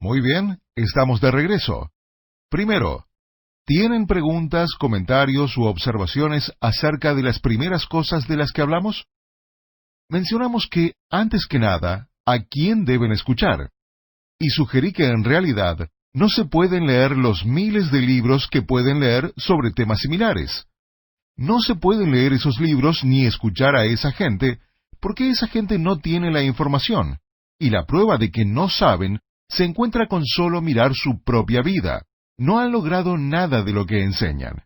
Muy bien, estamos de regreso. Primero, ¿tienen preguntas, comentarios u observaciones acerca de las primeras cosas de las que hablamos? Mencionamos que, antes que nada, ¿a quién deben escuchar? Y sugerí que en realidad no se pueden leer los miles de libros que pueden leer sobre temas similares. No se pueden leer esos libros ni escuchar a esa gente, porque esa gente no tiene la información, y la prueba de que no saben se encuentra con solo mirar su propia vida. No han logrado nada de lo que enseñan.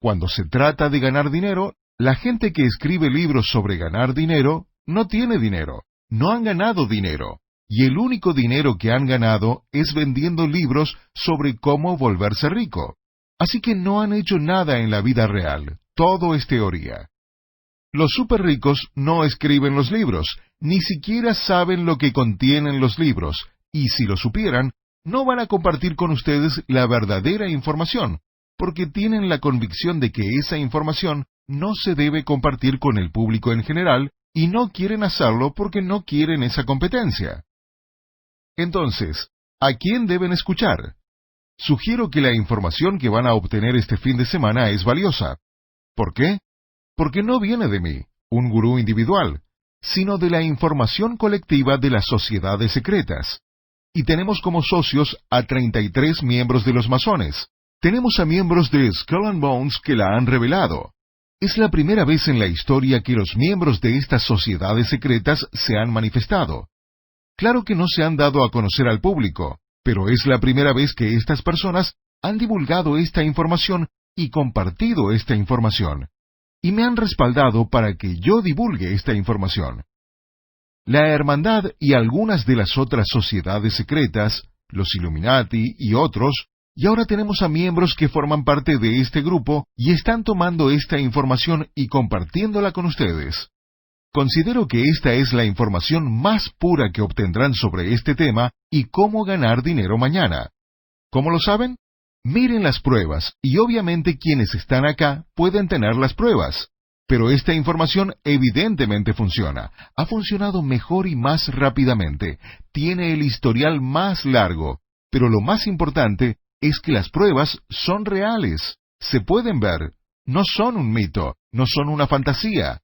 Cuando se trata de ganar dinero, la gente que escribe libros sobre ganar dinero no tiene dinero, no han ganado dinero, y el único dinero que han ganado es vendiendo libros sobre cómo volverse rico. Así que no han hecho nada en la vida real, todo es teoría. Los súper ricos no escriben los libros, ni siquiera saben lo que contienen los libros, y si lo supieran, no van a compartir con ustedes la verdadera información, porque tienen la convicción de que esa información no se debe compartir con el público en general, y no quieren hacerlo porque no quieren esa competencia. Entonces, ¿a quién deben escuchar? Sugiero que la información que van a obtener este fin de semana es valiosa. ¿Por qué? Porque no viene de mí, un gurú individual, sino de la información colectiva de las sociedades secretas. Y tenemos como socios a 33 miembros de los masones. Tenemos a miembros de Skull and Bones que la han revelado. Es la primera vez en la historia que los miembros de estas sociedades secretas se han manifestado. Claro que no se han dado a conocer al público, pero es la primera vez que estas personas han divulgado esta información y compartido esta información, y me han respaldado para que yo divulgue esta información. La Hermandad y algunas de las otras sociedades secretas, los Illuminati y otros, y ahora tenemos a miembros que forman parte de este grupo y están tomando esta información y compartiéndola con ustedes. Considero que esta es la información más pura que obtendrán sobre este tema y cómo ganar dinero mañana. ¿Cómo lo saben? Miren las pruebas, y obviamente quienes están acá pueden tener las pruebas. Pero esta información evidentemente funciona. Ha funcionado mejor y más rápidamente. Tiene el historial más largo. Pero lo más importante es que las pruebas son reales. Se pueden ver. No son un mito. No son una fantasía.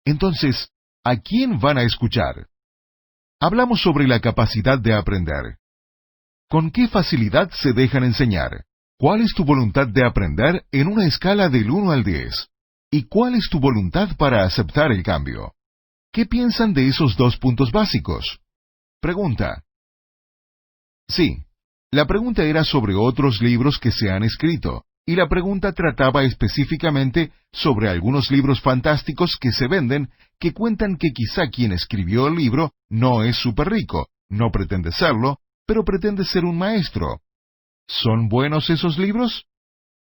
Entonces, ¿a quién van a escuchar? Hablamos sobre la capacidad de aprender. ¿Con qué facilidad se dejan enseñar? ¿Cuál es tu voluntad de aprender en una escala del 1 al 10? ¿Y cuál es tu voluntad para aceptar el cambio? ¿Qué piensan de esos dos puntos básicos? Pregunta. Sí, la pregunta era sobre otros libros que se han escrito, y la pregunta trataba específicamente sobre algunos libros fantásticos que se venden que cuentan que quizá quien escribió el libro no es súper rico, no pretende serlo, pero pretende ser un maestro. ¿Son buenos esos libros?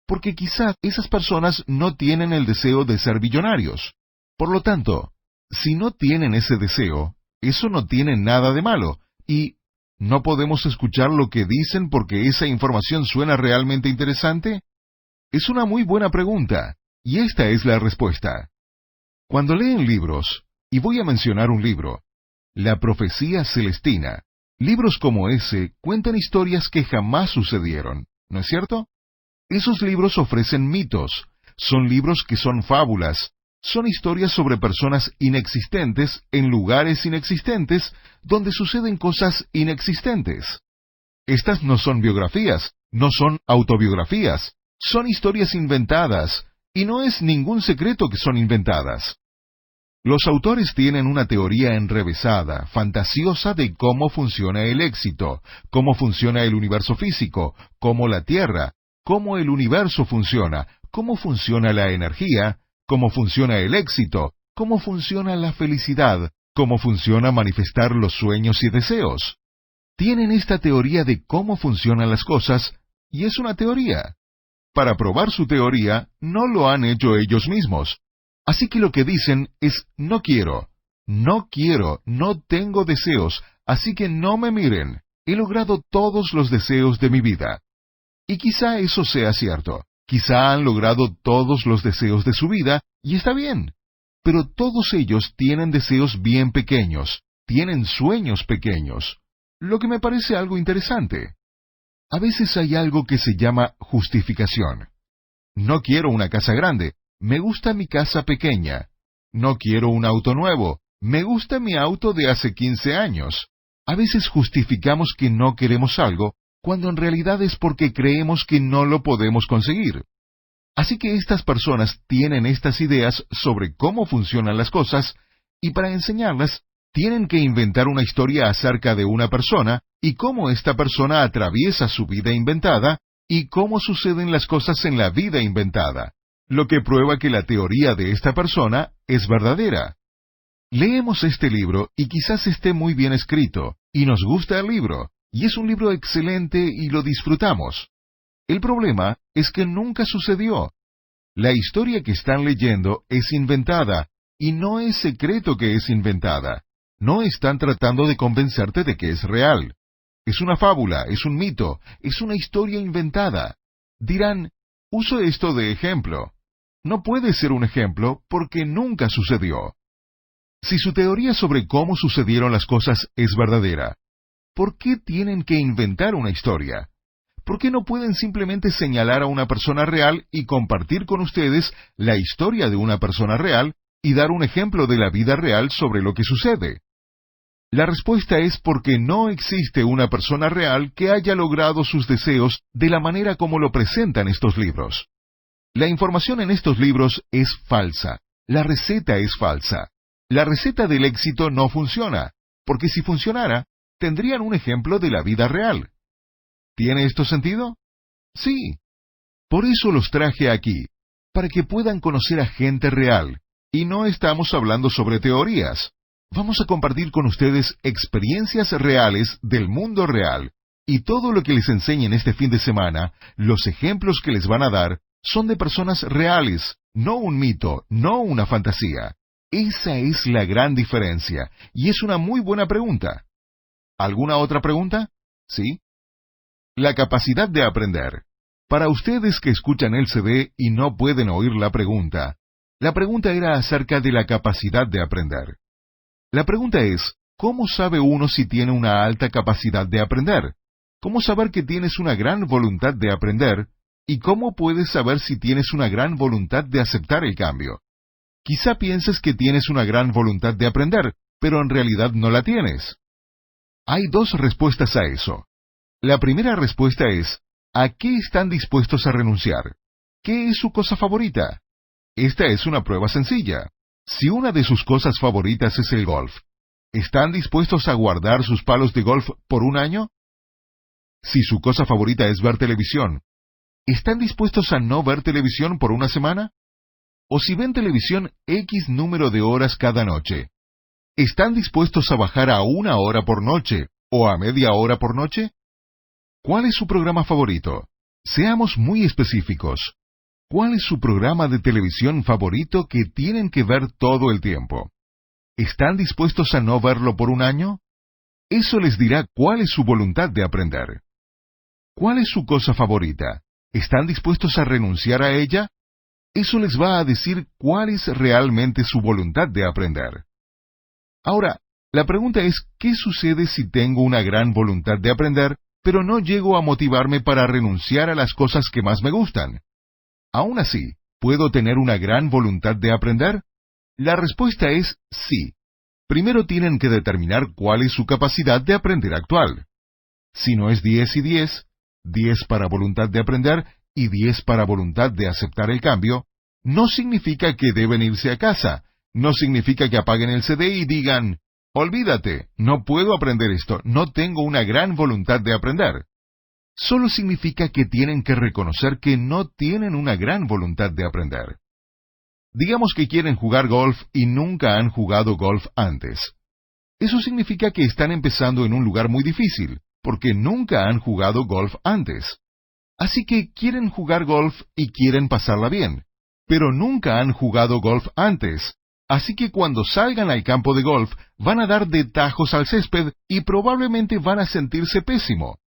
Porque quizá esas personas no tienen el deseo de ser billonarios. Por lo tanto, si no tienen ese deseo, eso no tiene nada de malo, y ¿no podemos escuchar lo que dicen porque esa información suena realmente interesante? Es una muy buena pregunta, y esta es la respuesta. Cuando leen libros, y voy a mencionar un libro, La Profecía Celestina, libros como ese cuentan historias que jamás sucedieron, ¿no es cierto? Esos libros ofrecen mitos, son libros que son fábulas, son historias sobre personas inexistentes en lugares inexistentes donde suceden cosas inexistentes. Estas no son biografías, no son autobiografías, son historias inventadas, y no es ningún secreto que son inventadas. Los autores tienen una teoría enrevesada, fantasiosa de cómo funciona el éxito, cómo funciona el universo físico, cómo la Tierra, cómo el universo funciona, cómo funciona la energía, cómo funciona el éxito, cómo funciona la felicidad, cómo funciona manifestar los sueños y deseos. Tienen esta teoría de cómo funcionan las cosas, y es una teoría. Para probar su teoría, no lo han hecho ellos mismos. Así que lo que dicen es, no quiero, no tengo deseos, así que no me miren, he logrado todos los deseos de mi vida. Y quizá eso sea cierto, quizá han logrado todos los deseos de su vida, y está bien. Pero todos ellos tienen deseos bien pequeños, tienen sueños pequeños. lo que me parece algo interesante. A veces hay algo que se llama justificación. No quiero una casa grande, me gusta mi casa pequeña. No quiero un auto nuevo, me gusta mi auto de hace 15 años. A veces justificamos que no queremos algo, cuando en realidad es porque creemos que no lo podemos conseguir. Así que estas personas tienen estas ideas sobre cómo funcionan las cosas, y para enseñarlas, tienen que inventar una historia acerca de una persona, y cómo esta persona atraviesa su vida inventada, y cómo suceden las cosas en la vida inventada, lo que prueba que la teoría de esta persona es verdadera. Leemos este libro y quizás esté muy bien escrito, y nos gusta el libro, y es un libro excelente y lo disfrutamos. El problema es que nunca sucedió. La historia que están leyendo es inventada, y no es secreto que es inventada. No están tratando de convencerte de que es real. Es una fábula, es un mito, es una historia inventada. Dirán, uso esto de ejemplo. No puede ser un ejemplo porque nunca sucedió. Si su teoría sobre cómo sucedieron las cosas es verdadera, ¿por qué tienen que inventar una historia? ¿Por qué no pueden simplemente señalar a una persona real y compartir con ustedes la historia de una persona real y dar un ejemplo de la vida real sobre lo que sucede? La respuesta es porque no existe una persona real que haya logrado sus deseos de la manera como lo presentan estos libros. La información en estos libros es falsa. La receta es falsa. La receta del éxito no funciona, porque si funcionara, tendrían un ejemplo de la vida real. ¿Tiene esto sentido? Sí. Por eso los traje aquí, para que puedan conocer a gente real, y no estamos hablando sobre teorías. Vamos a compartir con ustedes experiencias reales del mundo real, y todo lo que les enseñen este fin de semana, los ejemplos que les van a dar, son de personas reales, no un mito, no una fantasía. Esa es la gran diferencia, y es una muy buena pregunta. ¿Alguna otra pregunta? ¿Sí? La capacidad de aprender. Para ustedes que escuchan el CD y no pueden oír la pregunta era acerca de la capacidad de aprender. La pregunta es, ¿cómo sabe uno si tiene una alta capacidad de aprender? ¿Cómo saber que tienes una gran voluntad de aprender? ¿Y cómo puedes saber si tienes una gran voluntad de aceptar el cambio? Quizá pienses que tienes una gran voluntad de aprender, pero en realidad no la tienes. Hay dos respuestas a eso. La primera respuesta es, ¿a qué están dispuestos a renunciar? ¿Qué es su cosa favorita? Esta es una prueba sencilla. Si una de sus cosas favoritas es el golf, ¿están dispuestos a guardar sus palos de golf por un año? Si su cosa favorita es ver televisión, ¿están dispuestos a no ver televisión por una semana? O si ven televisión X número de horas cada noche, ¿están dispuestos a bajar a 1 hora por noche o a media hora por noche? ¿Cuál es su programa favorito? Seamos muy específicos. ¿Cuál es su programa de televisión favorito que tienen que ver todo el tiempo? ¿Están dispuestos a no verlo por un año? Eso les dirá cuál es su voluntad de aprender. ¿Cuál es su cosa favorita? ¿Están dispuestos a renunciar a ella? Eso les va a decir cuál es realmente su voluntad de aprender. Ahora, la pregunta es, ¿qué sucede si tengo una gran voluntad de aprender, pero no llego a motivarme para renunciar a las cosas que más me gustan? Aún así, ¿puedo tener una gran voluntad de aprender? La respuesta es sí. Primero tienen que determinar cuál es su capacidad de aprender actual. Si no es 10 y 10, 10 para voluntad de aprender y 10 para voluntad de aceptar el cambio, no significa que deben irse a casa, no significa que apaguen el CD y digan, olvídate, no puedo aprender esto, no tengo una gran voluntad de aprender. Solo significa que tienen que reconocer que no tienen una gran voluntad de aprender. Digamos que quieren jugar golf y nunca han jugado golf antes. Eso significa que están empezando en un lugar muy difícil, porque nunca han jugado golf antes. Así que quieren jugar golf y quieren pasarla bien, pero nunca han jugado golf antes. Así que cuando salgan al campo de golf van a dar de tajos al césped y probablemente van a sentirse pésimo.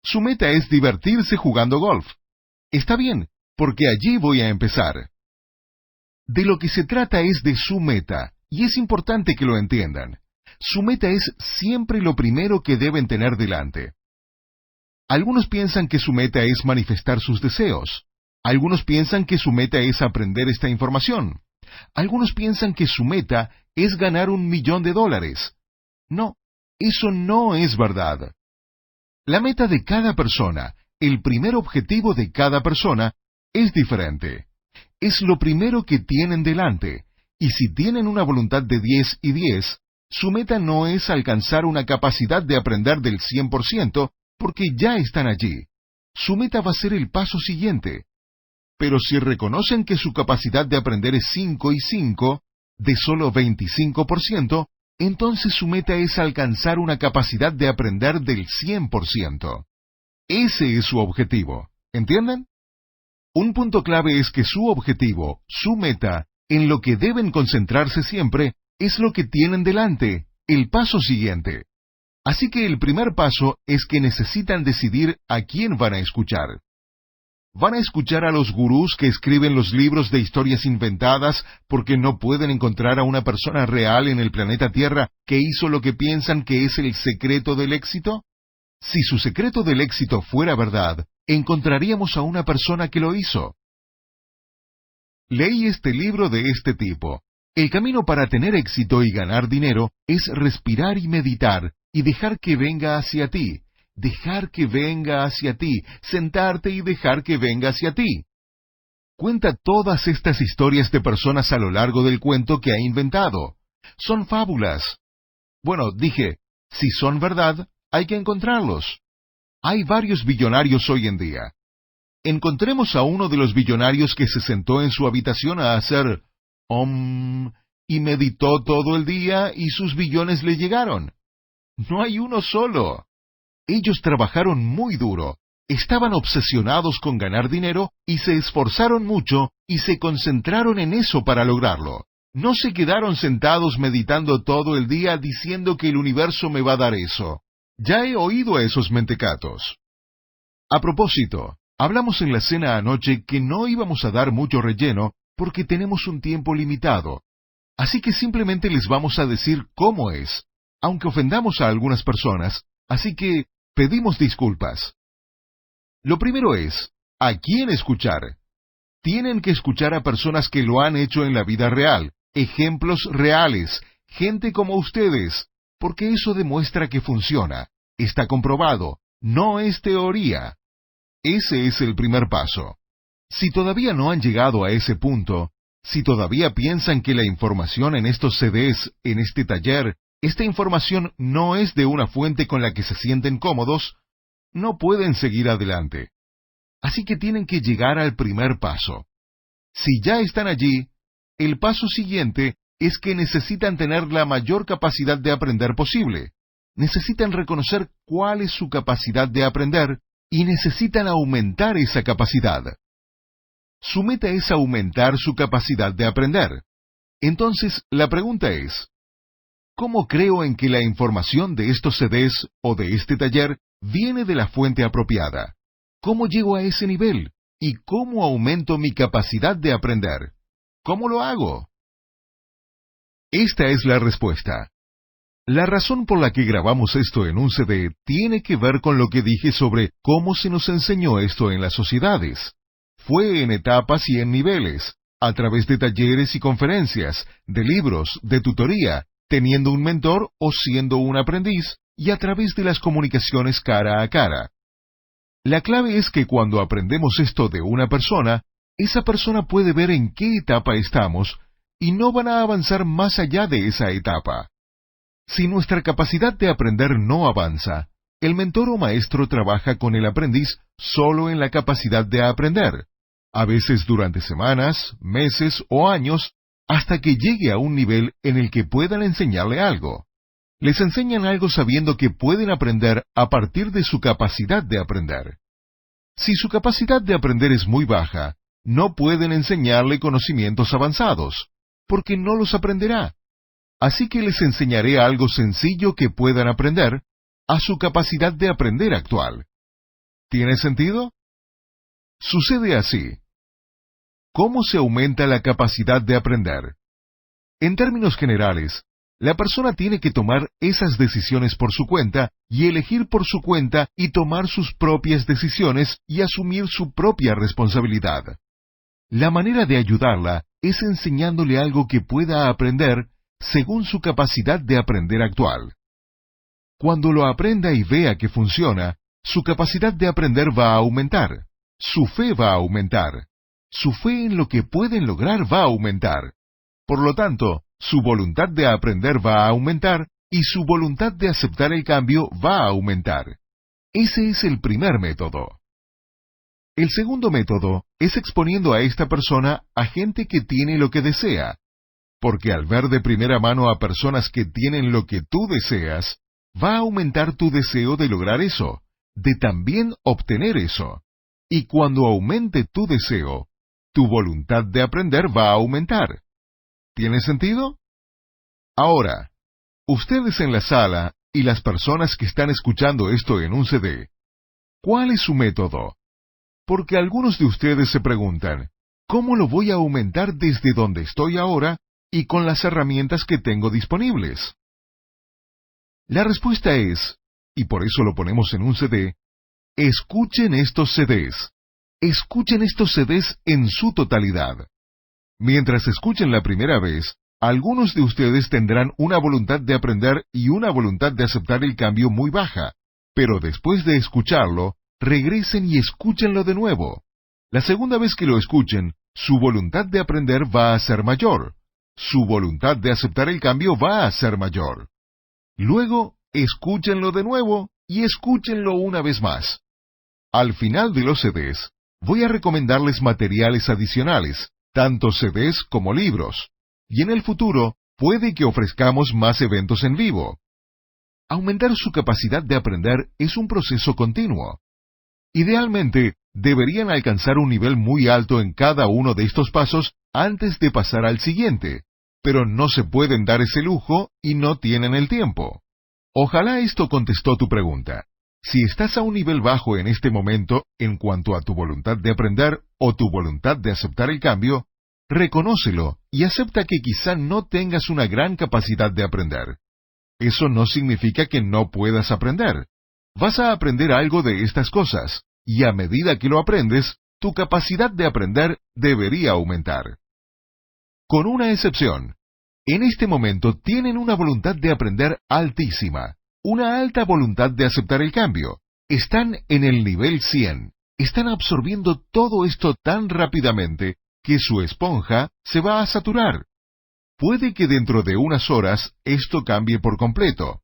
Su meta es divertirse jugando golf. Está bien, porque allí voy a empezar. De lo que se trata es de su meta, y es importante que lo entiendan. Su meta es siempre lo primero que deben tener delante. Algunos piensan que su meta es manifestar sus deseos. Algunos piensan que su meta es aprender esta información. Algunos piensan que su meta es ganar $1.000.000. No, eso no es verdad. La meta de cada persona, el primer objetivo de cada persona, es diferente. Es lo primero que tienen delante, y si tienen una voluntad de 10 y 10, su meta no es alcanzar una capacidad de aprender del 100%, porque ya están allí. Su meta va a ser el paso siguiente. Pero si reconocen que su capacidad de aprender es 5 y 5, de solo 25%, entonces su meta es alcanzar una capacidad de aprender del 100%. Ese es su objetivo. ¿Entienden? Un punto clave es que su objetivo, su meta, en lo que deben concentrarse siempre, es lo que tienen delante, el paso siguiente. Así que el primer paso es que necesitan decidir a quién van a escuchar. ¿Van a escuchar a los gurús que escriben los libros de historias inventadas porque no pueden encontrar a una persona real en el planeta Tierra que hizo lo que piensan que es el secreto del éxito? Si su secreto del éxito fuera verdad, encontraríamos a una persona que lo hizo. Leí este libro de este tipo. El camino para tener éxito y ganar dinero es respirar y meditar y dejar que venga hacia ti. Dejar que venga hacia ti, sentarte y dejar que venga hacia ti. Cuenta todas estas historias de personas a lo largo del cuento que ha inventado. Son fábulas. Bueno, dije, si son verdad, hay que encontrarlos. Hay varios billonarios hoy en día. Encontremos a uno de los billonarios que se sentó en su habitación a hacer Om y meditó todo el día y sus billones le llegaron. No hay uno solo. Ellos trabajaron muy duro, estaban obsesionados con ganar dinero y se esforzaron mucho y se concentraron en eso para lograrlo. No se quedaron sentados meditando todo el día diciendo que el universo me va a dar eso. Ya he oído a esos mentecatos. A propósito, hablamos en la cena anoche que no íbamos a dar mucho relleno porque tenemos un tiempo limitado. Así que simplemente les vamos a decir cómo es, aunque ofendamos a algunas personas, así que pedimos disculpas. Lo primero es, ¿a quién escuchar? Tienen que escuchar a personas que lo han hecho en la vida real, ejemplos reales, gente como ustedes, porque eso demuestra que funciona, está comprobado, no es teoría. Ese es el primer paso. Si todavía no han llegado a ese punto, si todavía piensan que la información en estos CDs, en este taller, esta información no es de una fuente con la que se sienten cómodos, no pueden seguir adelante. Así que tienen que llegar al primer paso. Si ya están allí, el paso siguiente es que necesitan tener la mayor capacidad de aprender posible. Necesitan reconocer cuál es su capacidad de aprender y necesitan aumentar esa capacidad. Su meta es aumentar su capacidad de aprender. Entonces, la pregunta es, ¿cómo creo en que la información de estos CDs o de este taller viene de la fuente apropiada? ¿Cómo llego a ese nivel? ¿Y cómo aumento mi capacidad de aprender? ¿Cómo lo hago? Esta es la respuesta. La razón por la que grabamos esto en un CD tiene que ver con lo que dije sobre cómo se nos enseñó esto en las sociedades. Fue en etapas y en niveles, a través de talleres y conferencias, de libros, de tutoría, teniendo un mentor o siendo un aprendiz, y a través de las comunicaciones cara a cara. La clave es que cuando aprendemos esto de una persona, esa persona puede ver en qué etapa estamos y no van a avanzar más allá de esa etapa. Si nuestra capacidad de aprender no avanza, el mentor o maestro trabaja con el aprendiz solo en la capacidad de aprender, a veces durante semanas, meses o años, hasta que llegue a un nivel en el que puedan enseñarle algo. Les enseñan algo sabiendo que pueden aprender a partir de su capacidad de aprender. Si su capacidad de aprender es muy baja, no pueden enseñarle conocimientos avanzados, porque no los aprenderá. Así que les enseñaré algo sencillo que puedan aprender a su capacidad de aprender actual. ¿Tiene sentido? Sucede así. ¿Cómo se aumenta la capacidad de aprender? En términos generales, La persona tiene que tomar esas decisiones por su cuenta y elegir por su cuenta y tomar sus propias decisiones y asumir su propia responsabilidad. La manera de ayudarla es enseñándole algo que pueda aprender según su capacidad de aprender actual. Cuando lo aprenda y vea que funciona, su capacidad de aprender va a aumentar, su fe va a aumentar, su fe en lo que pueden lograr va a aumentar. Por lo tanto, su voluntad de aprender va a aumentar y su voluntad de aceptar el cambio va a aumentar. Ese es el primer método. El segundo método es exponiendo a esta persona a gente que tiene lo que desea, porque al ver de primera mano a personas que tienen lo que tú deseas, va a aumentar tu deseo de lograr eso, de también obtener eso. Y cuando aumente tu deseo, tu voluntad de aprender va a aumentar. ¿Tiene sentido? Ahora, ustedes en la sala y las personas que están escuchando esto en un CD, ¿cuál es su método? Porque algunos de ustedes se preguntan, ¿cómo lo voy a aumentar desde donde estoy ahora y con las herramientas que tengo disponibles? La respuesta es, y por eso lo ponemos en un CD, escuchen estos CDs. Escuchen estos CDs en su totalidad. Mientras escuchen la primera vez, algunos de ustedes tendrán una voluntad de aprender y una voluntad de aceptar el cambio muy baja, pero después de escucharlo, regresen y escúchenlo de nuevo. La segunda vez que lo escuchen, su voluntad de aprender va a ser mayor. Su voluntad de aceptar el cambio va a ser mayor. Luego, escúchenlo de nuevo y escúchenlo una vez más. Al final de los CDs, voy a recomendarles materiales adicionales, tanto CDs como libros. Y en el futuro, puede que ofrezcamos más eventos en vivo. Aumentar su capacidad de aprender es un proceso continuo. Idealmente, deberían alcanzar un nivel muy alto en cada uno de estos pasos antes de pasar al siguiente, pero no se pueden dar ese lujo y no tienen el tiempo. Ojalá esto contestó tu pregunta. Si estás a un nivel bajo en este momento en cuanto a tu voluntad de aprender o tu voluntad de aceptar el cambio, reconócelo y acepta que quizá no tengas una gran capacidad de aprender. Eso no significa que no puedas aprender. Vas a aprender algo de estas cosas, y a medida que lo aprendes, tu capacidad de aprender debería aumentar. Con una excepción. En este momento tienen una voluntad de aprender altísima, una alta voluntad de aceptar el cambio. Están en el nivel 100. Están absorbiendo todo esto tan rápidamente que su esponja se va a saturar. Puede que dentro de unas horas esto cambie por completo.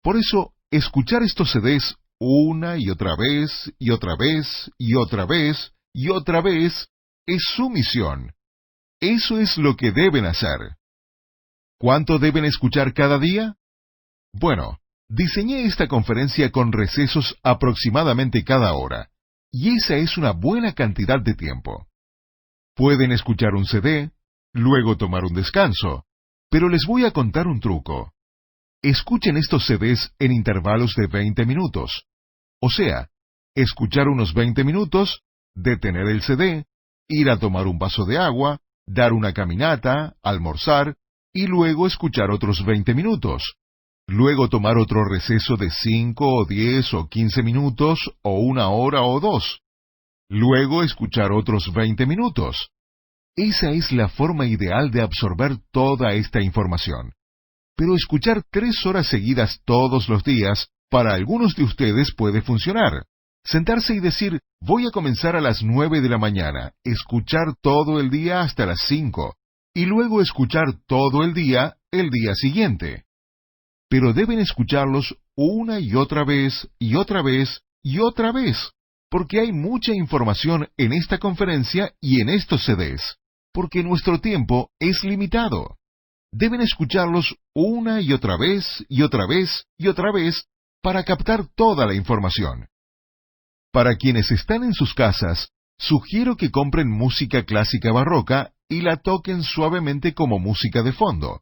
Por eso, escuchar estos CDs una y otra vez, y otra vez, y otra vez, y otra vez, es su misión. Eso es lo que deben hacer. ¿Cuánto deben escuchar cada día? Bueno, diseñé esta conferencia con recesos aproximadamente cada hora, y esa es una buena cantidad de tiempo. Pueden escuchar un CD, luego tomar un descanso, pero les voy a contar un truco. Escuchen estos CDs en intervalos de 20 minutos. O sea, escuchar unos 20 minutos, detener el CD, ir a tomar un vaso de agua, dar una caminata, almorzar, y luego escuchar otros 20 minutos. Luego tomar otro receso de 5 o 10 o 15 minutos o una hora o dos. Luego escuchar otros 20 minutos. Esa es la forma ideal de absorber toda esta información. Pero escuchar 3 horas seguidas todos los días, para algunos de ustedes puede funcionar. Sentarse y decir, voy a comenzar a las 9 de la mañana, escuchar todo el día hasta las 5, y luego escuchar todo el día siguiente. Pero deben escucharlos una y otra vez, y otra vez, y otra vez, porque hay mucha información en esta conferencia y en estos CDs, porque nuestro tiempo es limitado. Deben escucharlos una y otra vez, y otra vez, y otra vez, para captar toda la información. Para quienes están en sus casas, sugiero que compren música clásica barroca y la toquen suavemente como música de fondo.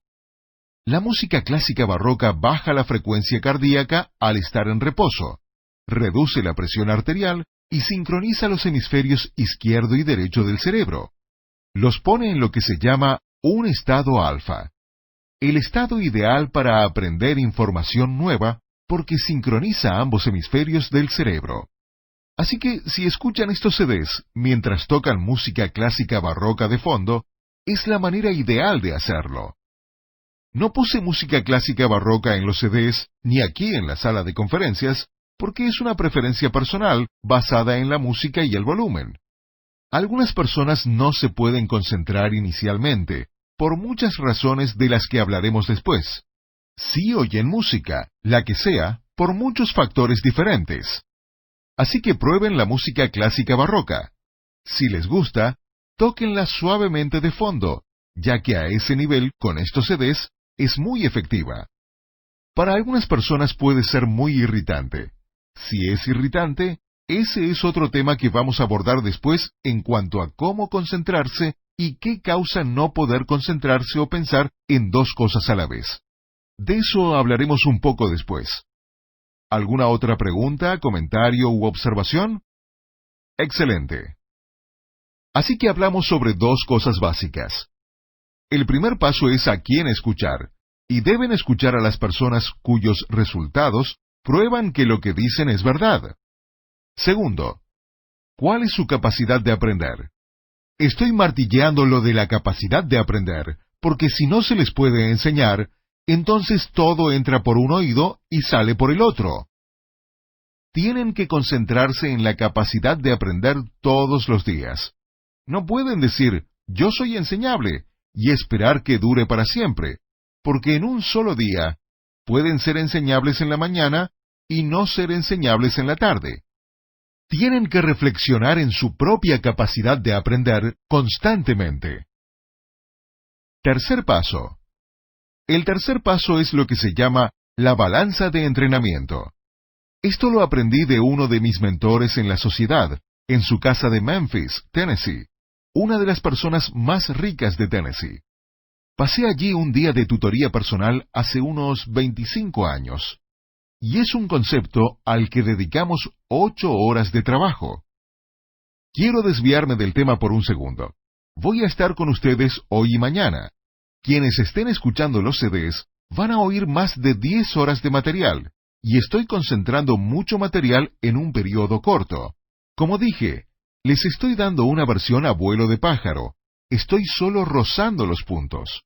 La música clásica barroca baja la frecuencia cardíaca al estar en reposo, reduce la presión arterial y sincroniza los hemisferios izquierdo y derecho del cerebro. Los pone en lo que se llama un estado alfa. el estado ideal para aprender información nueva porque sincroniza ambos hemisferios del cerebro. Así que si escuchan estos CDs mientras tocan música clásica barroca de fondo, es la manera ideal de hacerlo. No puse música clásica barroca en los CDs ni aquí en la sala de conferencias porque es una preferencia personal basada en la música y el volumen. Algunas personas no se pueden concentrar inicialmente, por muchas razones de las que hablaremos después. Sí oyen música, la que sea, por muchos factores diferentes. Así que prueben la música clásica barroca. Si les gusta, tóquenla suavemente de fondo, ya que a ese nivel, con estos CDs, es muy efectiva. Para algunas personas puede ser muy irritante. Si es irritante, ese es otro tema que vamos a abordar después en cuanto a cómo concentrarse y qué causa no poder concentrarse o pensar en dos cosas a la vez. De eso hablaremos un poco después. ¿Alguna otra pregunta, comentario u observación? Excelente. Así que hablamos sobre dos cosas básicas. El primer paso es a quién escuchar, y deben escuchar a las personas cuyos resultados prueban que lo que dicen es verdad. Segundo, ¿cuál es su capacidad de aprender? Estoy martilleando lo de la capacidad de aprender, porque si no se les puede enseñar, entonces todo entra por un oído y sale por el otro. Tienen que concentrarse en la capacidad de aprender todos los días. No pueden decir, yo soy enseñable, y esperar que dure para siempre, porque en un solo día pueden ser enseñables en la mañana y no ser enseñables en la tarde. Tienen que reflexionar en su propia capacidad de aprender constantemente. Tercer paso. El tercer paso es lo que se llama la balanza de entrenamiento. Esto lo aprendí de uno de mis mentores en la sociedad, en su casa de Memphis, Tennessee, una de las personas más ricas de Tennessee. Pasé allí un día de tutoría personal hace unos 25 años. Y es un concepto al que dedicamos 8 horas de trabajo. Quiero desviarme del tema por un segundo. Voy a estar con ustedes hoy y mañana. Quienes estén escuchando los CDs van a oír más de 10 horas de material, y estoy concentrando mucho material en un periodo corto. Como dije, les estoy dando una versión a vuelo de pájaro. Estoy solo rozando los puntos.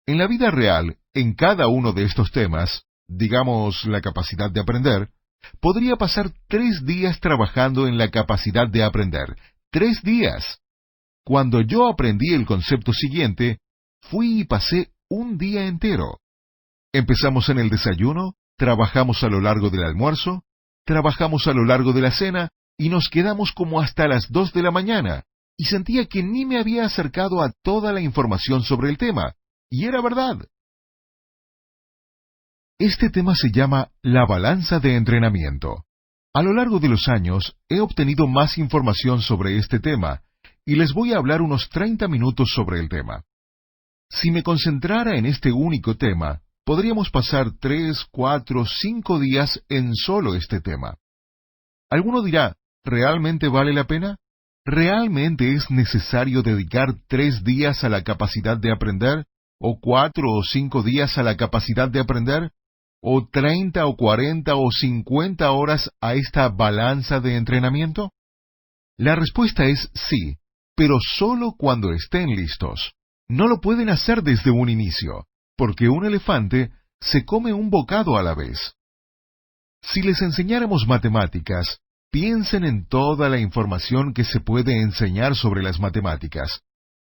En la vida real, en cada uno de estos temas, digamos la capacidad de aprender, podría pasar 3 días trabajando en la capacidad de aprender. 3 días. Cuando yo aprendí el concepto siguiente, fui y pasé un día entero. Empezamos en el desayuno, trabajamos a lo largo del almuerzo, trabajamos a lo largo de la cena, y nos quedamos como hasta las 2 de la mañana, y sentía que ni me había acercado a toda la información sobre el tema, y era verdad. Este tema se llama la balanza de entrenamiento. A lo largo de los años he obtenido más información sobre este tema y les voy a hablar unos 30 minutos sobre el tema. Si me concentrara en este único tema, podríamos pasar 3, 4, 5 días en solo este tema. Alguno dirá, ¿realmente vale la pena? ¿Realmente es necesario dedicar 3 días a la capacidad de aprender? ¿O 4 o 5 días a la capacidad de aprender? ¿O 30 o 40 o 50 horas a esta balanza de entrenamiento? La respuesta es sí, pero solo cuando estén listos. No lo pueden hacer desde un inicio, porque un elefante se come un bocado a la vez. Si les enseñáramos matemáticas, piensen en toda la información que se puede enseñar sobre las matemáticas.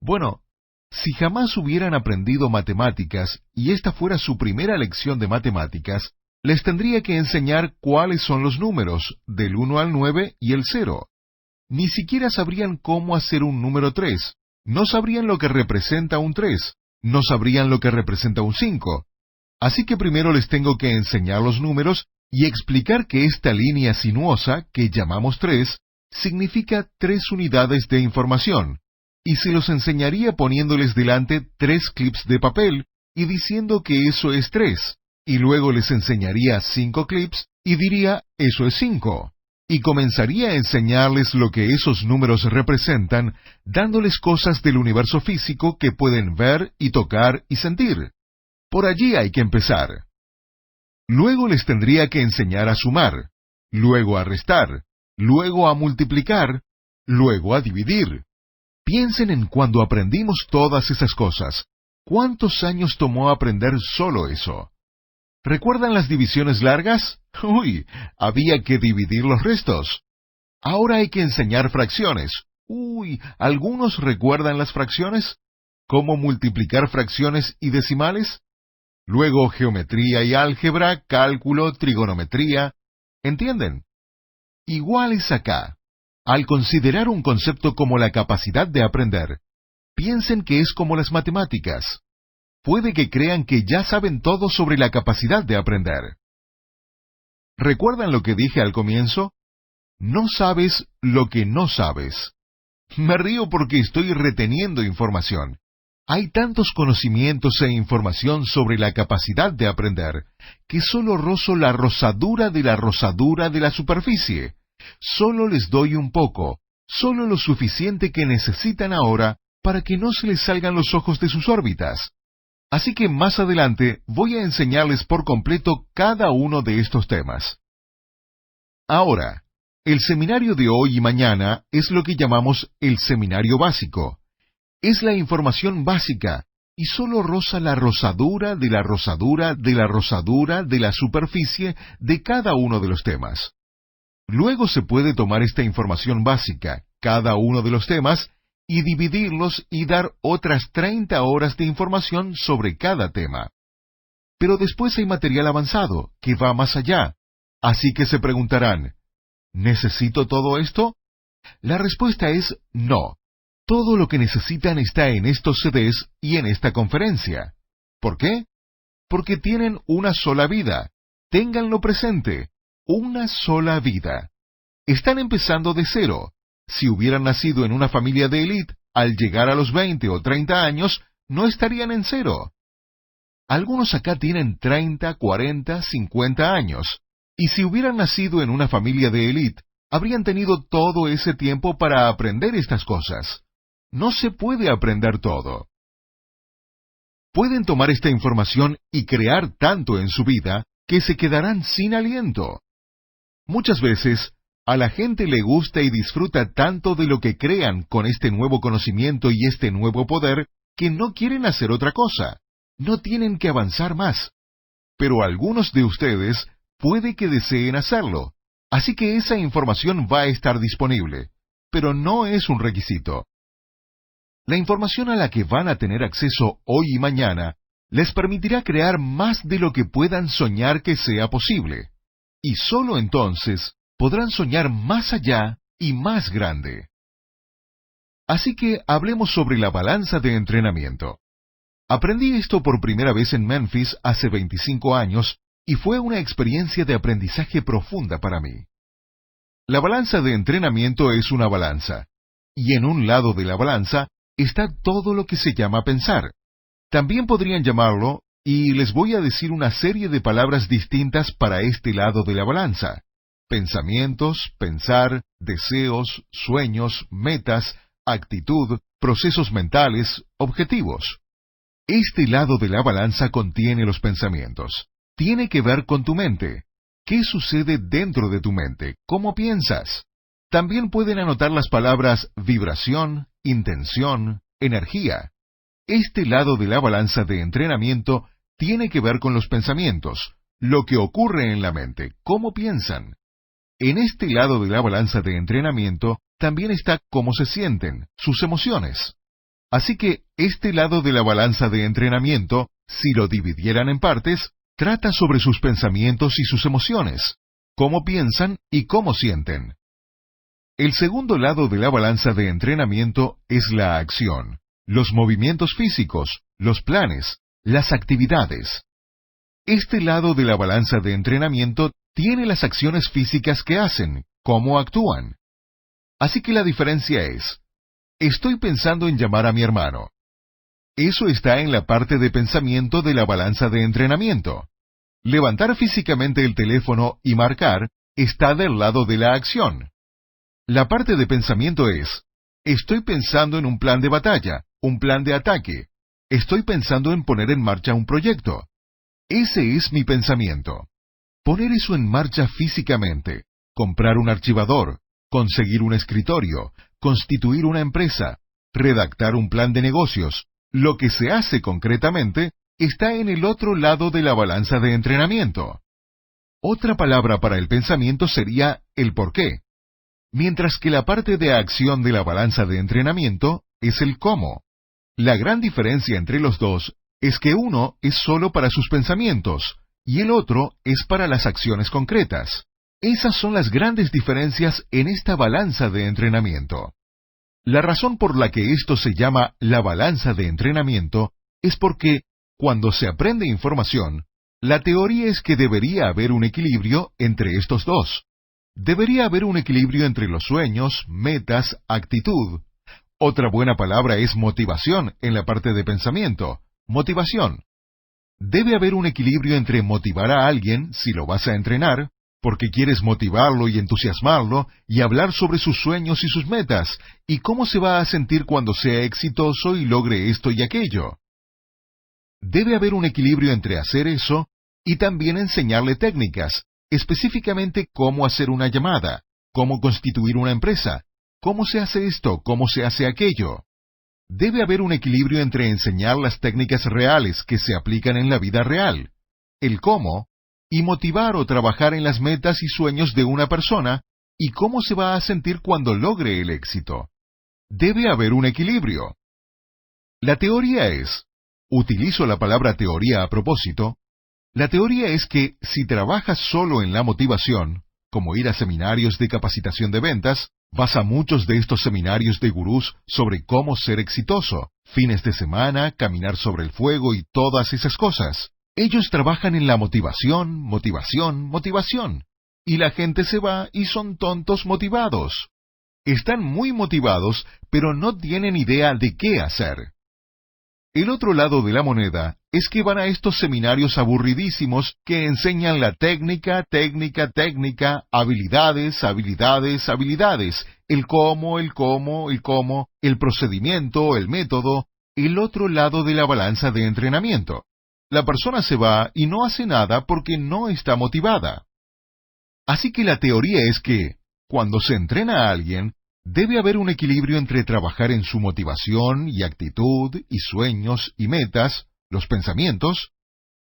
Bueno, si jamás hubieran aprendido matemáticas y esta fuera su primera lección de matemáticas, les tendría que enseñar cuáles son los números, del 1 al 9 y el 0. Ni siquiera sabrían cómo hacer un número 3, no sabrían lo que representa un 3, no sabrían lo que representa un 5. Así que primero les tengo que enseñar los números y explicar que esta línea sinuosa, que llamamos 3, significa 3 unidades de información. Y se los enseñaría poniéndoles delante 3 clips de papel y diciendo que eso es 3. Y luego les enseñaría 5 clips y diría, eso es 5. Y comenzaría a enseñarles lo que esos números representan, dándoles cosas del universo físico que pueden ver y tocar y sentir. Por allí hay que empezar. Luego les tendría que enseñar a sumar, luego a restar, luego a multiplicar, luego a dividir. Piensen en cuando aprendimos todas esas cosas. ¿Cuántos años tomó aprender solo eso? ¿Recuerdan las divisiones largas? Uy, había que dividir los restos. Ahora hay que enseñar fracciones. Uy, ¿algunos recuerdan las fracciones? ¿Cómo multiplicar fracciones y decimales? Luego geometría y álgebra, cálculo, trigonometría. ¿Entienden? Igual es acá. Al considerar un concepto como la capacidad de aprender, piensen que es como las matemáticas. Puede que crean que ya saben todo sobre la capacidad de aprender. ¿Recuerdan lo que dije al comienzo? No sabes lo que no sabes. Me río porque estoy reteniendo información. Hay tantos conocimientos e información sobre la capacidad de aprender que solo rozo la rosadura de la superficie. Solo les doy un poco, solo lo suficiente que necesitan ahora para que no se les salgan los ojos de sus órbitas. Así que más adelante voy a enseñarles por completo cada uno de estos temas. Ahora, el seminario de hoy y mañana es lo que llamamos el seminario básico. Es la información básica y solo roza la rosadura de la superficie de cada uno de los temas. Luego se puede tomar esta información básica, cada uno de los temas, y dividirlos y dar otras 30 horas de información sobre cada tema. Pero después hay material avanzado, que va más allá. Así que se preguntarán, ¿necesito todo esto? La respuesta es no. Todo lo que necesitan está en estos CDs y en esta conferencia. ¿Por qué? Porque tienen una sola vida. Ténganlo presente. Una sola vida. Están empezando de cero. Si hubieran nacido en una familia de élite, al llegar a los 20 o 30 años, no estarían en cero. Algunos acá tienen 30, 40, 50 años. Y si hubieran nacido en una familia de élite, habrían tenido todo ese tiempo para aprender estas cosas. No se puede aprender todo. Pueden tomar esta información y crear tanto en su vida que se quedarán sin aliento. Muchas veces, a la gente le gusta y disfruta tanto de lo que crean con este nuevo conocimiento y este nuevo poder que no quieren hacer otra cosa. No tienen que avanzar más. Pero algunos de ustedes puede que deseen hacerlo. Así que esa información va a estar disponible. Pero no es un requisito. La información a la que van a tener acceso hoy y mañana les permitirá crear más de lo que puedan soñar que sea posible. Y solo entonces podrán soñar más allá y más grande. Así que hablemos sobre la balanza de entrenamiento. Aprendí esto por primera vez en Memphis hace 25 años y fue una experiencia de aprendizaje profunda para mí. La balanza de entrenamiento es una balanza, y en un lado de la balanza está todo lo que se llama pensar. También podrían llamarlo, y les voy a decir una serie de palabras distintas para este lado de la balanza. Pensamientos, pensar, deseos, sueños, metas, actitud, procesos mentales, objetivos. Este lado de la balanza contiene los pensamientos. Tiene que ver con tu mente. ¿Qué sucede dentro de tu mente? ¿Cómo piensas? También pueden anotar las palabras vibración, intención, energía. Este lado de la balanza de entrenamiento tiene que ver con los pensamientos, lo que ocurre en la mente, cómo piensan. En este lado de la balanza de entrenamiento también está cómo se sienten, sus emociones. Así que este lado de la balanza de entrenamiento, si lo dividieran en partes, trata sobre sus pensamientos y sus emociones, cómo piensan y cómo sienten. El segundo lado de la balanza de entrenamiento es la acción, los movimientos físicos, los planes, las actividades. Este lado de la balanza de entrenamiento tiene las acciones físicas que hacen, cómo actúan. Así que la diferencia es, estoy pensando en llamar a mi hermano. Eso está en la parte de pensamiento de la balanza de entrenamiento. Levantar físicamente el teléfono y marcar está del lado de la acción. La parte de pensamiento es, estoy pensando en un plan de batalla, un plan de ataque. Estoy pensando en poner en marcha un proyecto. Ese es mi pensamiento. Poner eso en marcha físicamente, comprar un archivador, conseguir un escritorio, constituir una empresa, redactar un plan de negocios, lo que se hace concretamente está en el otro lado de la balanza de entrenamiento. Otra palabra para el pensamiento sería el porqué, mientras que la parte de acción de la balanza de entrenamiento es el cómo. La gran diferencia entre los dos es que uno es solo para sus pensamientos y el otro es para las acciones concretas. Esas son las grandes diferencias en esta balanza de entrenamiento. La razón por la que esto se llama la balanza de entrenamiento es porque, cuando se aprende información, la teoría es que debería haber un equilibrio entre estos dos. Debería haber un equilibrio entre los sueños, metas, actitud. Otra buena palabra es motivación en la parte de pensamiento. Motivación. Debe haber un equilibrio entre motivar a alguien, si lo vas a entrenar, porque quieres motivarlo y entusiasmarlo, y hablar sobre sus sueños y sus metas, y cómo se va a sentir cuando sea exitoso y logre esto y aquello. Debe haber un equilibrio entre hacer eso y también enseñarle técnicas, específicamente cómo hacer una llamada, cómo constituir una empresa, cómo se hace esto, cómo se hace aquello. Debe haber un equilibrio entre enseñar las técnicas reales que se aplican en la vida real, el cómo, y motivar o trabajar en las metas y sueños de una persona y cómo se va a sentir cuando logre el éxito. Debe haber un equilibrio. La teoría es, utilizo la palabra teoría a propósito, la teoría es que si trabajas solo en la motivación, como ir a seminarios de capacitación de ventas, vas a muchos de estos seminarios de gurús sobre cómo ser exitoso, fines de semana, caminar sobre el fuego y todas esas cosas. Ellos trabajan en la motivación, motivación, motivación. Y la gente se va y son tontos motivados. Están muy motivados, pero no tienen idea de qué hacer. El otro lado de la moneda es que van a estos seminarios aburridísimos que enseñan la técnica, técnica, técnica, habilidades, habilidades, habilidades, el cómo, el cómo, el cómo, el procedimiento, el método, el otro lado de la balanza de entrenamiento. La persona se va y no hace nada porque no está motivada. Así que la teoría es que, cuando se entrena a alguien, debe haber un equilibrio entre trabajar en su motivación y actitud y sueños y metas, los pensamientos,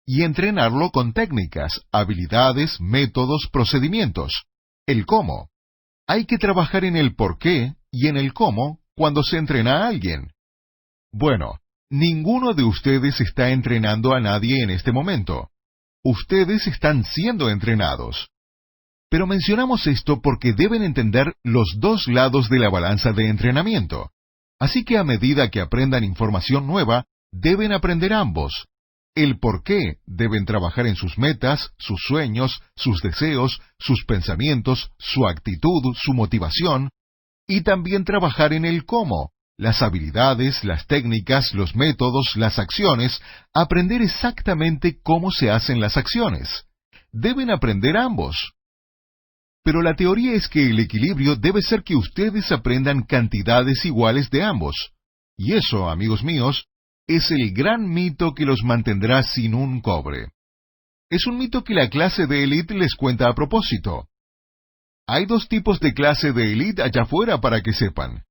y entrenarlo con técnicas, habilidades, métodos, procedimientos. El cómo. Hay que trabajar en el por qué y en el cómo cuando se entrena a alguien. Bueno, ninguno de ustedes está entrenando a nadie en este momento. Ustedes están siendo entrenados. Pero mencionamos esto porque deben entender los dos lados de la balanza de entrenamiento. Así que a medida que aprendan información nueva, deben aprender ambos. El por qué deben trabajar en sus metas, sus sueños, sus deseos, sus pensamientos, su actitud, su motivación, y también trabajar en el cómo, las habilidades, las técnicas, los métodos, las acciones, aprender exactamente cómo se hacen las acciones. Deben aprender ambos. Pero la teoría es que el equilibrio debe ser que ustedes aprendan cantidades iguales de ambos. Y eso, amigos míos, es el gran mito que los mantendrá sin un cobre. Es un mito que la clase de élite les cuenta a propósito. Hay dos tipos de clase de élite allá afuera para que sepan.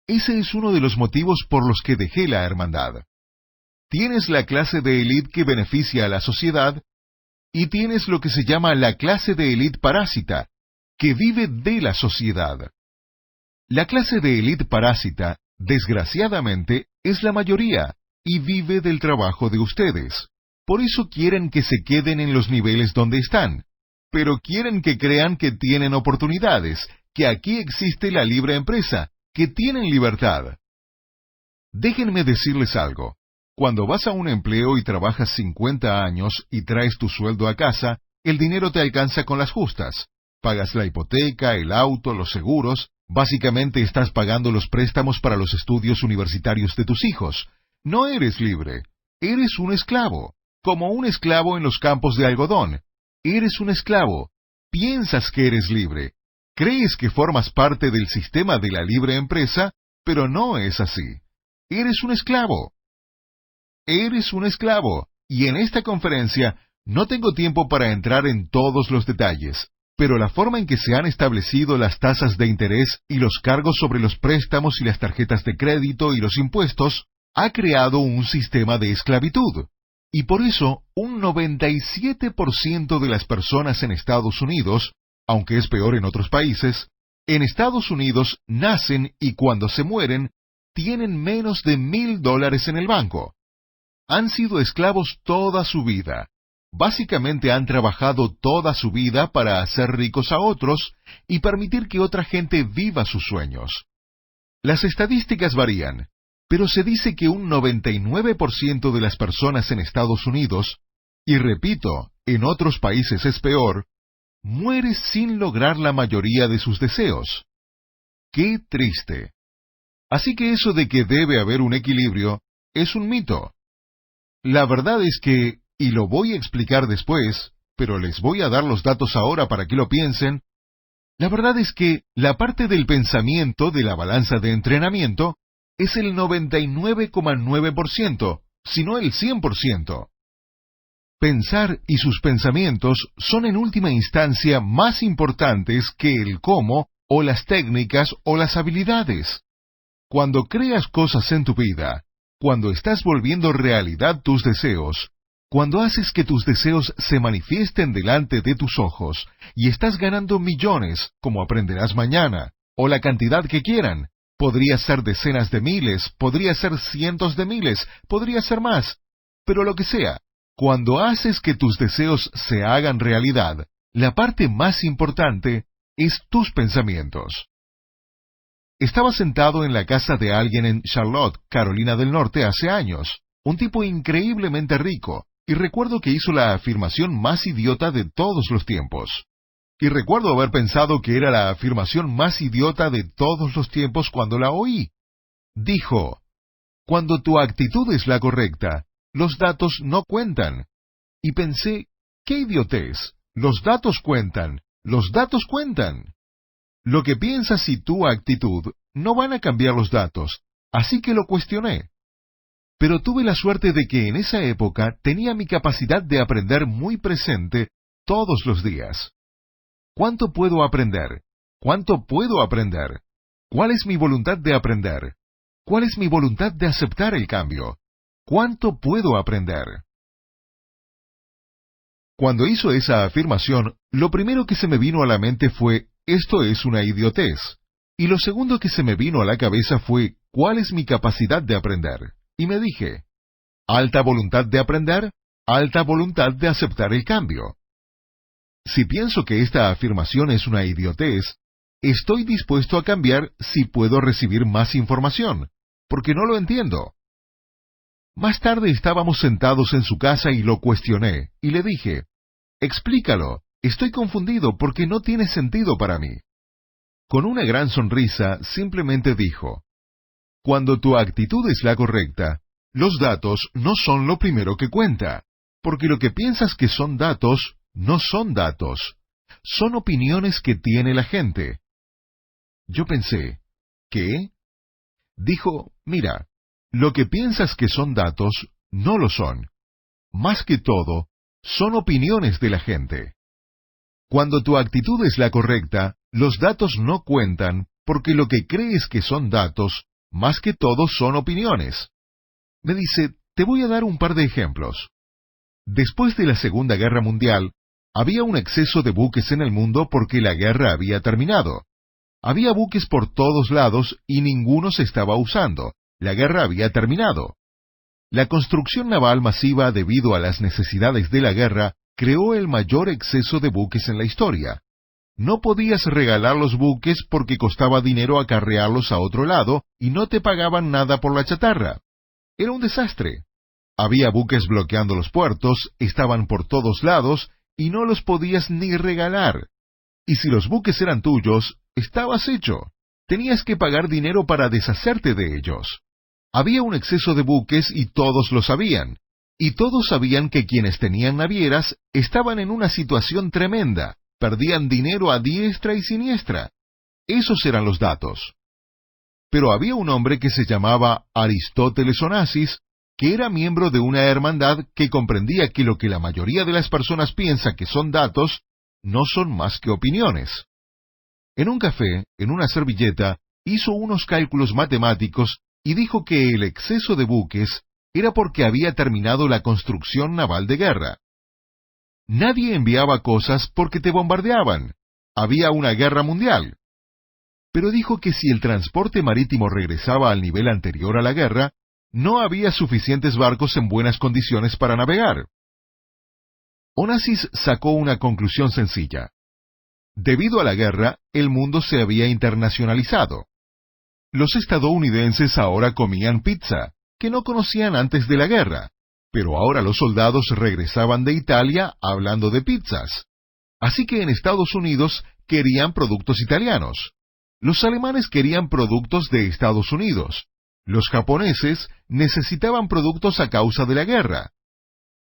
Ese es uno de los motivos por los que dejé la hermandad. Tienes la clase de élite que beneficia a la sociedad, y tienes lo que se llama la clase de élite parásita, que vive de la sociedad. La clase de élite parásita, desgraciadamente, es la mayoría, y vive del trabajo de ustedes. Por eso quieren que se queden en los niveles donde están, pero quieren que crean que tienen oportunidades, que aquí existe la libre empresa, que tienen libertad. Déjenme decirles algo. Cuando vas a un empleo y trabajas 50 años y traes tu sueldo a casa, el dinero te alcanza con las justas. Pagas la hipoteca, el auto, los seguros. Básicamente estás pagando los préstamos para los estudios universitarios de tus hijos. No eres libre. Eres un esclavo. Como un esclavo en los campos de algodón. Eres un esclavo. Piensas que eres libre. Crees que formas parte del sistema de la libre empresa, pero no es así. Eres un esclavo. eres un esclavo, y en esta conferencia no tengo tiempo para entrar en todos los detalles, pero la forma en que se han establecido las tasas de interés y los cargos sobre los préstamos y las tarjetas de crédito y los impuestos ha creado un sistema de esclavitud. Y por eso, un 97% de las personas en Estados Unidos, aunque es peor en otros países, en Estados Unidos nacen y cuando se mueren, tienen menos de $1,000 en el banco. Han sido esclavos toda su vida. Básicamente han trabajado toda su vida para hacer ricos a otros y permitir que otra gente viva sus sueños. Las estadísticas varían, pero se dice que un 99% de las personas en Estados Unidos, y repito, en otros países es peor, muere sin lograr la mayoría de sus deseos. ¡Qué triste! Así que eso de que debe haber un equilibrio es un mito. La verdad es que, y lo voy a explicar después, pero les voy a dar los datos ahora para que lo piensen, la verdad es que la parte del pensamiento de la balanza de entrenamiento es el 99,9%, si no el 100%. Pensar y sus pensamientos son en última instancia más importantes que el cómo, o las técnicas, o las habilidades. Cuando creas cosas en tu vida, cuando estás volviendo realidad tus deseos, cuando haces que tus deseos se manifiesten delante de tus ojos, y estás ganando millones, como aprenderás mañana, o la cantidad que quieran, podría ser decenas de miles, podría ser cientos de miles, podría ser más, pero lo que sea, cuando haces que tus deseos se hagan realidad, la parte más importante es tus pensamientos. Estaba sentado en la casa de alguien en Charlotte, Carolina del Norte, hace años, un tipo increíblemente rico, y recuerdo que hizo la afirmación más idiota de todos los tiempos. Y recuerdo haber pensado que era la afirmación más idiota de todos los tiempos cuando la oí. Dijo, cuando tu actitud es la correcta, los datos no cuentan. Y pensé, ¡qué idiotez! Los datos cuentan, los datos cuentan. Lo que piensas y tu actitud no van a cambiar los datos, así que lo cuestioné. Pero tuve la suerte de que en esa época tenía mi capacidad de aprender muy presente todos los días. ¿Cuánto puedo aprender? ¿Cuánto puedo aprender? ¿Cuál es mi voluntad de aprender? ¿Cuál es mi voluntad de aceptar el cambio? ¿Cuánto puedo aprender? Cuando hizo esa afirmación, lo primero que se me vino a la mente fue, esto es una idiotez. Y lo segundo que se me vino a la cabeza fue, ¿cuál es mi capacidad de aprender? Y me dije, alta voluntad de aprender, alta voluntad de aceptar el cambio. Si pienso que esta afirmación es una idiotez, estoy dispuesto a cambiar si puedo recibir más información, porque no lo entiendo. Más tarde estábamos sentados en su casa y lo cuestioné, y le dije, explícalo, estoy confundido porque no tiene sentido para mí. Con una gran sonrisa, simplemente dijo, cuando tu actitud es la correcta, los datos no son lo primero que cuenta, porque lo que piensas que son datos, no son datos, son opiniones que tiene la gente. Yo pensé, ¿qué? Dijo, mira, lo que piensas que son datos, no lo son. Más que todo, son opiniones de la gente. Cuando tu actitud es la correcta, los datos no cuentan, porque lo que crees que son datos, más que todo son opiniones. Me dice, te voy a dar un par de ejemplos. Después de la Segunda Guerra Mundial, había un exceso de buques en el mundo porque la guerra había terminado. Había buques por todos lados y ninguno se estaba usando. La guerra había terminado. La construcción naval masiva debido a las necesidades de la guerra creó el mayor exceso de buques en la historia. No podías regalar los buques porque costaba dinero acarrearlos a otro lado y no te pagaban nada por la chatarra. Era un desastre. Había buques bloqueando los puertos, estaban por todos lados y no los podías ni regalar. Y si los buques eran tuyos, estabas hecho. Tenías que pagar dinero para deshacerte de ellos. Había un exceso de buques y todos lo sabían. Y todos sabían que quienes tenían navieras estaban en una situación tremenda. Perdían dinero a diestra y siniestra. Esos eran los datos. Pero había un hombre que se llamaba Aristóteles Onassis, que era miembro de una hermandad que comprendía que lo que la mayoría de las personas piensa que son datos, no son más que opiniones. En un café, en una servilleta, hizo unos cálculos matemáticos y dijo que el exceso de buques era porque había terminado la construcción naval de guerra. Nadie enviaba cosas porque te bombardeaban. Había una guerra mundial. Pero dijo que si el transporte marítimo regresaba al nivel anterior a la guerra, no había suficientes barcos en buenas condiciones para navegar. Onassis sacó una conclusión sencilla. Debido a la guerra, el mundo se había internacionalizado. Los estadounidenses ahora comían pizza, que no conocían antes de la guerra, pero ahora los soldados regresaban de Italia hablando de pizzas. Así que en Estados Unidos querían productos italianos. Los alemanes querían productos de Estados Unidos. Los japoneses necesitaban productos a causa de la guerra.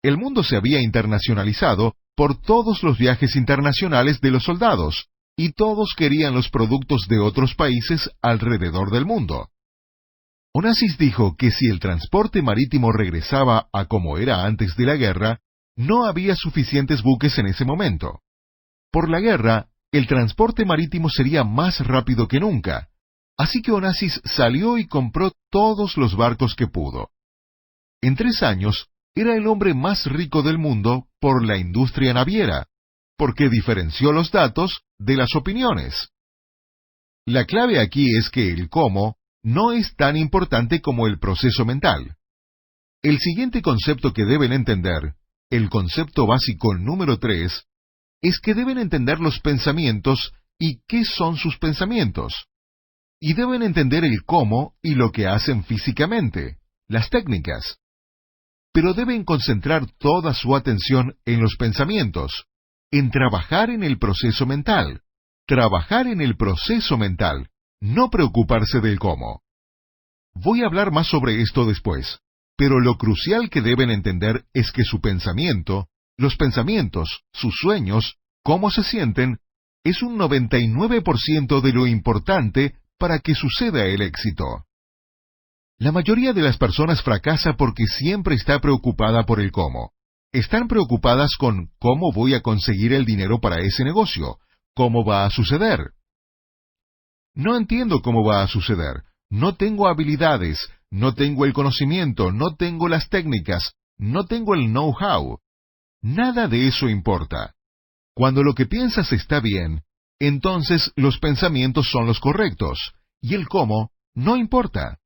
El mundo se había internacionalizado por todos los viajes internacionales de los soldados, y todos querían los productos de otros países alrededor del mundo. Onassis dijo que si el transporte marítimo regresaba a como era antes de la guerra, no había suficientes buques en ese momento. Por la guerra, el transporte marítimo sería más rápido que nunca, así que Onassis salió y compró todos los barcos que pudo. En 3 años, era el hombre más rico del mundo por la industria naviera, porque diferenció los datos de las opiniones. La clave aquí es que el cómo no es tan importante como el proceso mental. El siguiente concepto que deben entender, el concepto básico número 3, es que deben entender los pensamientos y qué son sus pensamientos. Y deben entender el cómo y lo que hacen físicamente, las técnicas. Pero deben concentrar toda su atención en los pensamientos, en trabajar en el proceso mental. Trabajar en el proceso mental, no preocuparse del cómo. Voy a hablar más sobre esto después, pero lo crucial que deben entender es que su pensamiento, los pensamientos, sus sueños, cómo se sienten, es un 99% de lo importante para que suceda el éxito. La mayoría de las personas fracasa porque siempre está preocupada por el cómo. Están preocupadas con cómo voy a conseguir el dinero para ese negocio, cómo va a suceder. No entiendo cómo va a suceder, no tengo habilidades, no tengo el conocimiento, no tengo las técnicas, no tengo el know-how. Nada de eso importa. Cuando lo que piensas está bien, entonces los pensamientos son los correctos, y el cómo no importa.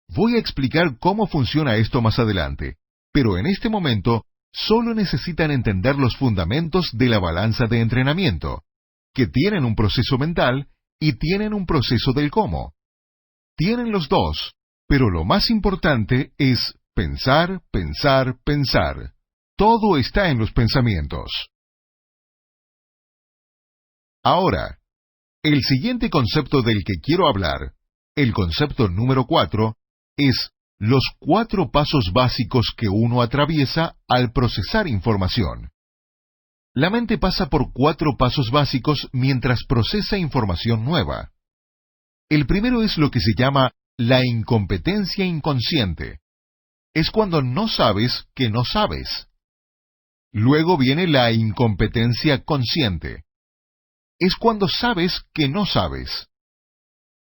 Voy a explicar cómo funciona esto más adelante, pero en este momento solo necesitan entender los fundamentos de la balanza de entrenamiento, que tienen un proceso mental y tienen un proceso del cómo. Tienen los dos, pero lo más importante es pensar, pensar, pensar. Todo está en los pensamientos. Ahora, el siguiente concepto del que quiero hablar, el concepto número 4, es los 4 pasos básicos que uno atraviesa al procesar información. La mente pasa por 4 pasos básicos mientras procesa información nueva. El primero es lo que se llama la incompetencia inconsciente. Es cuando no sabes que no sabes. Luego viene la incompetencia consciente. Es cuando sabes que no sabes.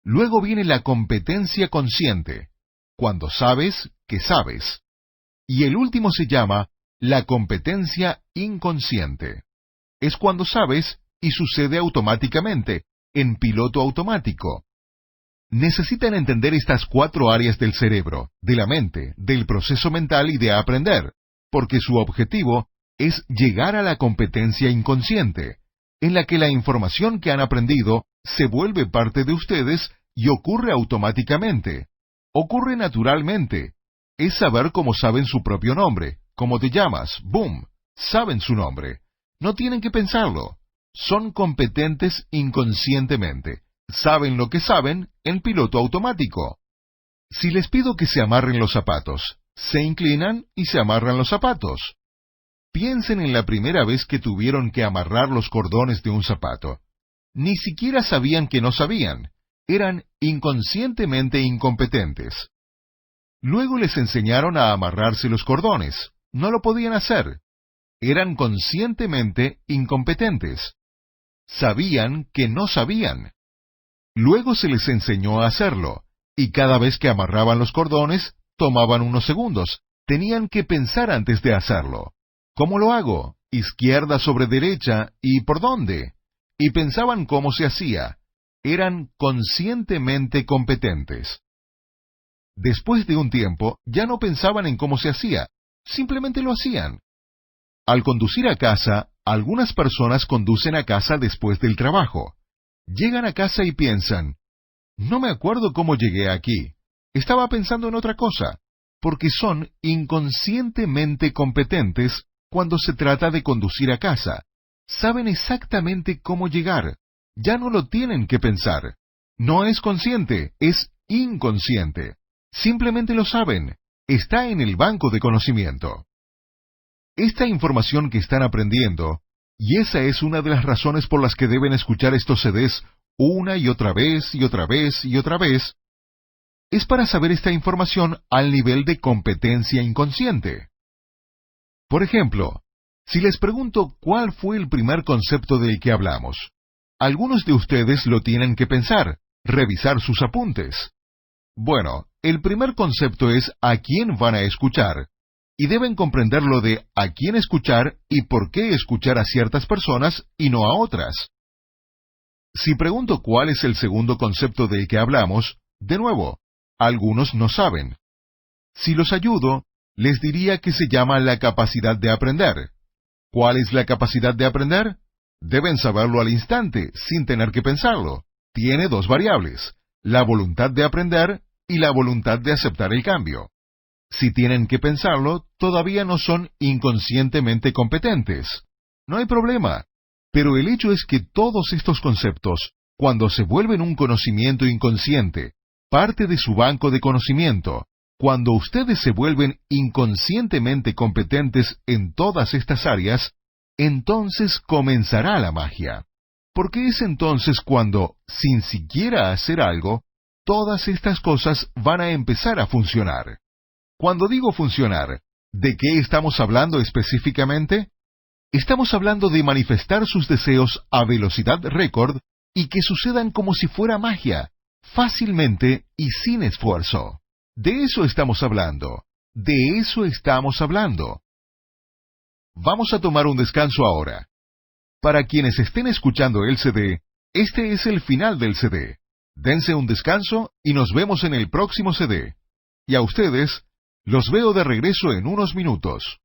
Luego viene la competencia consciente, cuando sabes que sabes. Y el último se llama la competencia inconsciente. Es cuando sabes y sucede automáticamente, en piloto automático. Necesitan entender estas 4 áreas del cerebro, de la mente, del proceso mental y de aprender, porque su objetivo es llegar a la competencia inconsciente, en la que la información que han aprendido se vuelve parte de ustedes y ocurre automáticamente. Ocurre naturalmente. Es saber cómo saben su propio nombre. ¿Cómo te llamas? ¡Boom! Saben su nombre. No tienen que pensarlo. Son competentes inconscientemente. Saben lo que saben en piloto automático. Si les pido que se amarren los zapatos, se inclinan y se amarran los zapatos. Piensen en la primera vez que tuvieron que amarrar los cordones de un zapato. Ni siquiera sabían que no sabían. Eran inconscientemente incompetentes. Luego les enseñaron a amarrarse los cordones. No lo podían hacer. Eran conscientemente incompetentes. Sabían que no sabían. Luego se les enseñó a hacerlo, y cada vez que amarraban los cordones, tomaban unos segundos. Tenían que pensar antes de hacerlo. ¿Cómo lo hago? Izquierda sobre derecha, ¿y por dónde? Y pensaban cómo se hacía. Eran conscientemente competentes. Después de un tiempo, ya no pensaban en cómo se hacía, simplemente lo hacían. Al conducir a casa, algunas personas conducen a casa después del trabajo. Llegan a casa y piensan, no me acuerdo cómo llegué aquí, estaba pensando en otra cosa, porque son inconscientemente competentes cuando se trata de conducir a casa. Saben exactamente cómo llegar, ya no lo tienen que pensar. No es consciente, es inconsciente. Simplemente lo saben, está en el banco de conocimiento. Esta información que están aprendiendo, y esa es una de las razones por las que deben escuchar estos CDs una y otra vez y otra vez y otra vez, es para saber esta información al nivel de competencia inconsciente. Por ejemplo, si les pregunto cuál fue el primer concepto del que hablamos, algunos de ustedes lo tienen que pensar, revisar sus apuntes. Bueno, el primer concepto es a quién van a escuchar, y deben comprender lo de a quién escuchar y por qué escuchar a ciertas personas y no a otras. Si pregunto cuál es el segundo concepto del que hablamos, de nuevo, algunos no saben. Si los ayudo, les diría que se llama la capacidad de aprender. ¿Cuál es la capacidad de aprender? Deben saberlo al instante, sin tener que pensarlo. Tiene dos variables, la voluntad de aprender y la voluntad de aceptar el cambio. Si tienen que pensarlo, todavía no son inconscientemente competentes. No hay problema. Pero el hecho es que todos estos conceptos, cuando se vuelven un conocimiento inconsciente, parte de su banco de conocimiento, cuando ustedes se vuelven inconscientemente competentes en todas estas áreas, entonces comenzará la magia. Porque es entonces cuando, sin siquiera hacer algo, todas estas cosas van a empezar a funcionar. Cuando digo funcionar, ¿de qué estamos hablando específicamente? Estamos hablando de manifestar sus deseos a velocidad récord y que sucedan como si fuera magia, fácilmente y sin esfuerzo. De eso estamos hablando. De eso estamos hablando. Vamos a tomar un descanso ahora. Para quienes estén escuchando el CD, este es el final del CD. Dense un descanso y nos vemos en el próximo CD. Y a ustedes, los veo de regreso en unos minutos.